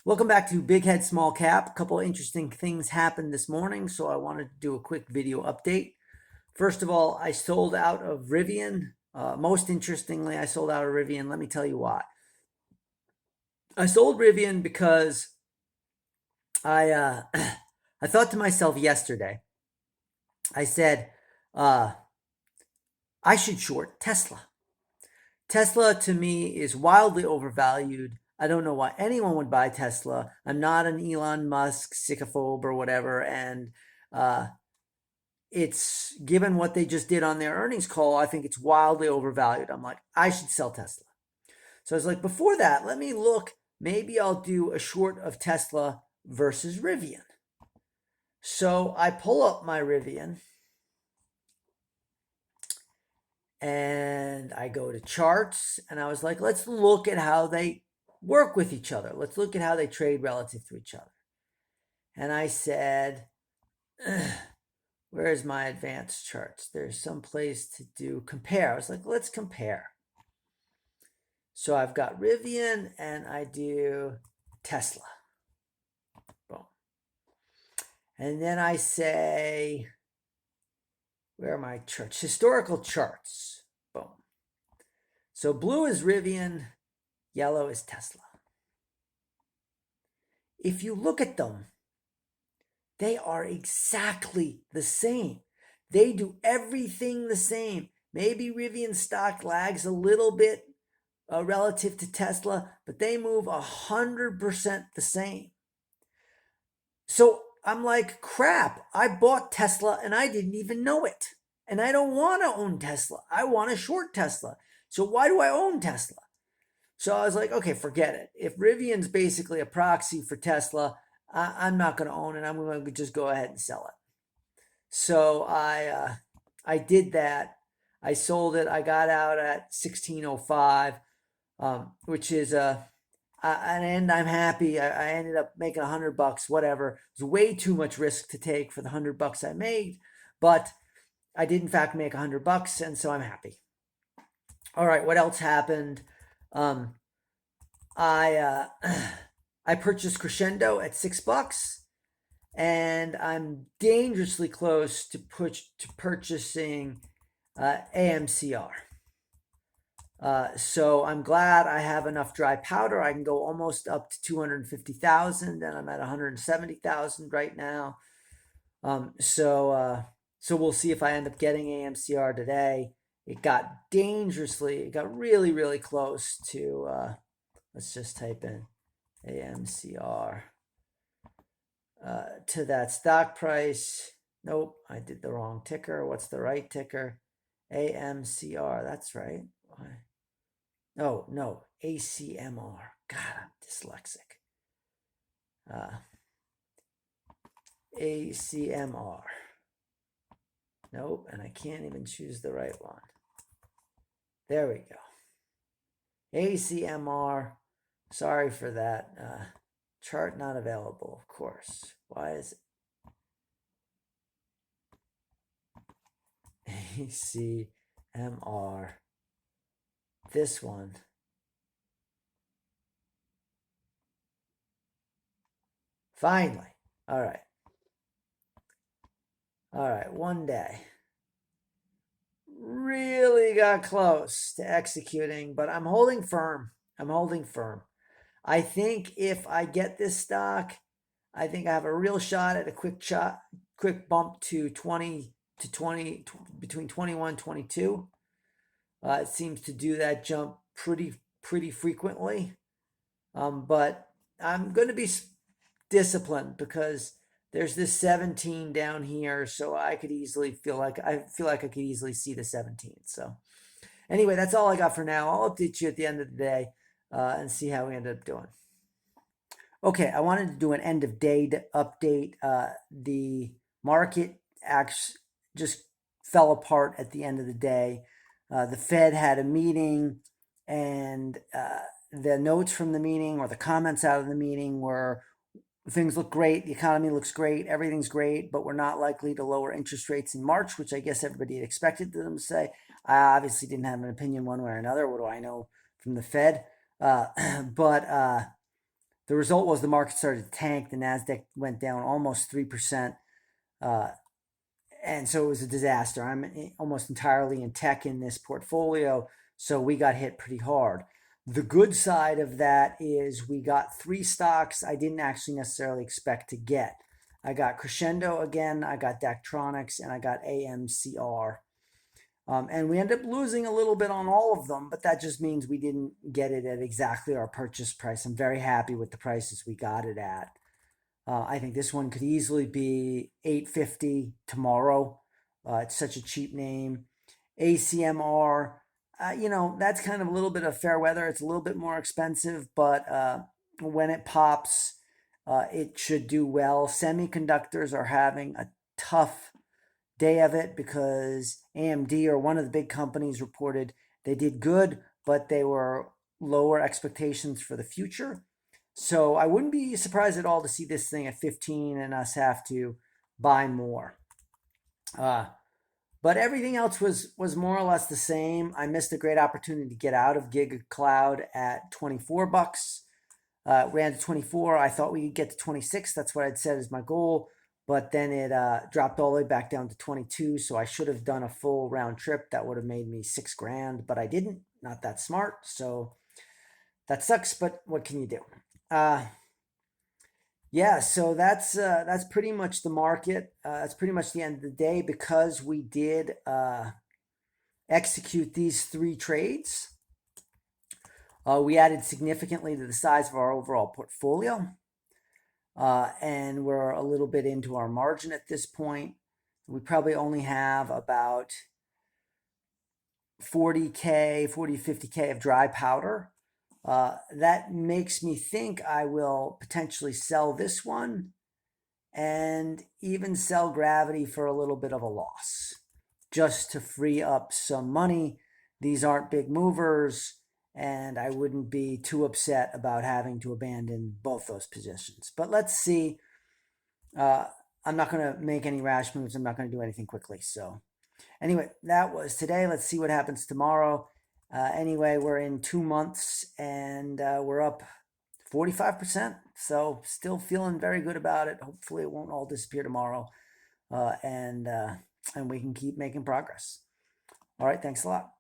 Welcome back to Big Head Small Cap. A couple of interesting things happened this morning, so I wanted to do a quick video update. First of all, I sold out of Rivian. Most interestingly, I sold out of Rivian. Let me tell you why. I sold Rivian because I I thought to myself yesterday, I said, I should short Tesla. Tesla to me is wildly overvalued. I don't know why anyone would buy Tesla. I'm not an Elon Musk sycophobe or whatever. And it's given what they just did on their earnings call, I think it's wildly overvalued. I'm like, I should sell Tesla. So I was like, before that, let me look. Maybe I'll do a short of Tesla versus Rivian. So I pull up my Rivian and I go to charts and I was like, let's look at how they work with each other. Let's look at how they trade relative to each other. And I said, where's my advanced charts? There's some place to do compare. I was like, let's compare. So I've got Rivian and I do Tesla. Boom. And then I say, where are my charts? Historical charts. Boom. So blue is Rivian, yellow is Tesla. If you look at them, they are exactly the same. They do everything the same. Maybe Rivian stock lags a little bit relative to Tesla, but they move 100% the same. So I'm like, crap, I bought Tesla and I didn't even know it. And I don't want to own Tesla. I want to short Tesla. So why do I own Tesla? So I was like, okay, forget it. If Rivian's basically a proxy for Tesla, I'm not going to own it. I'm going to just go ahead and sell it. So I did that. I sold it. I got out at 1605, which is and I'm happy. I ended up making $100, whatever. It was way too much risk to take for the $100 I made, but I did in fact make $100, and so I'm happy. All right, what else happened? I purchased Crescendo at $6, and I'm dangerously close to purchasing AMCR. So I'm glad I have enough dry powder. I can go almost up to 250,000, and I'm at 170,000 right now. So we'll see if I end up getting AMCR today. It got really, really close to, let's just type in AMCR to that stock price. Nope, I did the wrong ticker. What's the right ticker? AMCR, that's right. No, ACMR. God, I'm dyslexic. ACMR. Nope, and I can't even choose the right one. There we go. ACMR. Sorry for that. Chart not available, of course. Why is it? ACMR. This one. Finally. All right. One day. Really got close to executing, but I'm holding firm. I think if I get this stock, I think I have a real shot at a quick bump to 20 to 20, between 21 22. It seems to do that jump pretty frequently. But I'm going to be disciplined because there's this 17 down here, so I could easily I could easily see the 17. So anyway, that's all I got for now. I'll update you at the end of the day and see how we ended up doing. Okay, I wanted to do an end of day update. The market just fell apart at the end of the day. The Fed had a meeting, and the notes from the meeting or the comments out of the meeting were things look great, the economy looks great, everything's great, but we're not likely to lower interest rates in March, which I guess everybody had expected them to say. I obviously didn't have an opinion one way or another. What do I know from the Fed? But The result was the market started to tank. The NASDAQ went down almost 3%. And so it was a disaster. I'm almost entirely in tech in this portfolio, so we got hit pretty hard. The good side of that is we got 3 stocks I didn't actually necessarily expect to get. I got Crescendo again, I got Daktronics, and I got ACMR. And we ended up losing a little bit on all of them, but that just means we didn't get it at exactly our purchase price. I'm very happy with the prices we got it at. I think this one could easily be $8.50 tomorrow. It's such a cheap name. ACMR, that's kind of a little bit of fair weather. It's a little bit more expensive, but when it pops, it should do well. Semiconductors are having a tough day of it because AMD, or one of the big companies, reported they did good, but they were lower expectations for the future. So I wouldn't be surprised at all to see this thing at 15 and us have to buy more. But everything else was more or less the same. I missed a great opportunity to get out of Giga Cloud at $24. Ran to 24. I thought we could get to 26. That's what I'd said as my goal. But then it dropped all the way back down to 22. So I should have done a full round trip. That would have made me $6,000, but I didn't. Not that smart. So that sucks, but what can you do? Yeah, so that's pretty much the market. That's pretty much the end of the day because we did execute these 3 trades. We added significantly to the size of our overall portfolio, and we're a little bit into our margin at this point. We probably only have about 40K, 40, 50K of dry powder. That makes me think I will potentially sell this one and even sell Gravity for a little bit of a loss just to free up some money. These aren't big movers, and I wouldn't be too upset about having to abandon both those positions. But let's see. I'm not going to make any rash moves. I'm not going to do anything quickly. So anyway, that was today. Let's see what happens tomorrow. Anyway, we're in 2 months and we're up 45%. So still feeling very good about it. Hopefully it won't all disappear tomorrow. And we can keep making progress. All right. Thanks a lot.